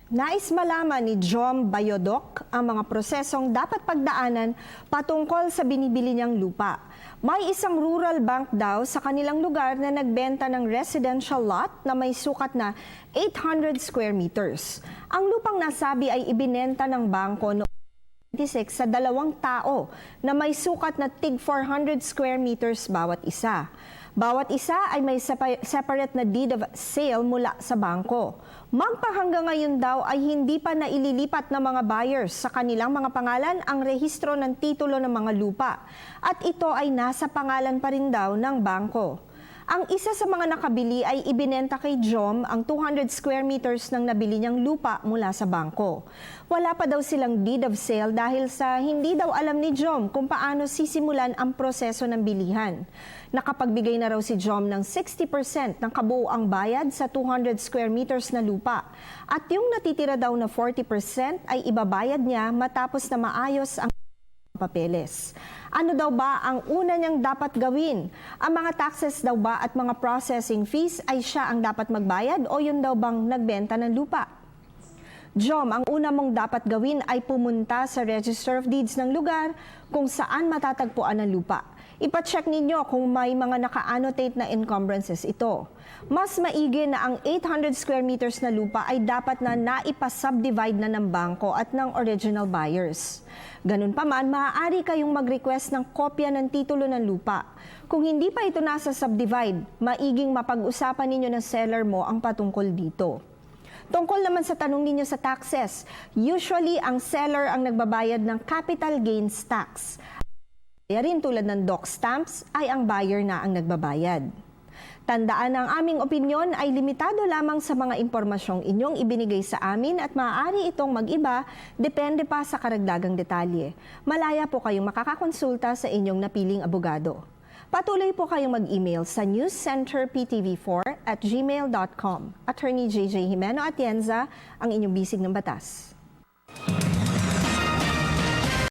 Nais malaman ni Jom Bayodok ang mga prosesong dapat pagdaanan patungkol sa binibili niyang lupa. May isang rural bank daw sa kanilang lugar na nagbenta ng residential lot na may sukat na 800 square meters. Ang lupang nasabi ay ibinenta ng bangko noong 26 sa dalawang tao na may sukat na tig 400 square meters bawat isa. Bawat isa ay may separate na deed of sale mula sa bangko. Magpahanggang ngayon daw ay hindi pa naililipat ng mga buyers sa kanilang mga pangalan ang rehistro ng titulo ng mga lupa. At ito ay nasa pangalan pa rin daw ng bangko. Ang isa sa mga nakabili ay ibinenta kay Jom ang 200 square meters ng nabili niyang lupa mula sa bangko. Wala pa daw silang deed of sale dahil sa hindi daw alam ni Jom kung paano sisimulan ang proseso ng bilihan. Nakapagbigay na raw si Jom ng 60% ng kabuuang bayad sa 200 square meters na lupa. At yung natitira daw na 40% ay ibabayad niya matapos na maayos ang papeles. Ano daw ba ang una niyang dapat gawin? Ang mga taxes daw ba at mga processing fees ay siya ang dapat magbayad o yun daw bang nagbenta ng lupa? Jom, ang una mong dapat gawin ay pumunta sa Register of Deeds ng lugar kung saan matatagpuan ang lupa. Ipacheck ninyo kung may mga naka-annotate na encumbrances ito. Mas maigi na ang 800 square meters na lupa ay dapat na naipa-subdivide na ng bangko at ng original buyers. Ganun pa man, maaari kayong mag-request ng kopya ng titulo ng lupa. Kung hindi pa ito nasa subdivide, maiging mapag-usapan ninyo ng seller mo ang patungkol dito. Tungkol naman sa tanong ninyo sa taxes, usually ang seller ang nagbabayad ng capital gains tax. Kaya rin tulad ng doc stamps ay ang buyer na ang nagbabayad. Tandaan ang aming opinyon ay limitado lamang sa mga impormasyong inyong ibinigay sa amin at maaari itong mag-iba depende pa sa karagdagang detalye. Malaya po kayong makakakonsulta sa inyong napiling abogado. Patuloy po kayong mag-email sa newscenterptv4@gmail.com. Attorney JJ Jimeno Atienza, ang inyong bisig ng batas.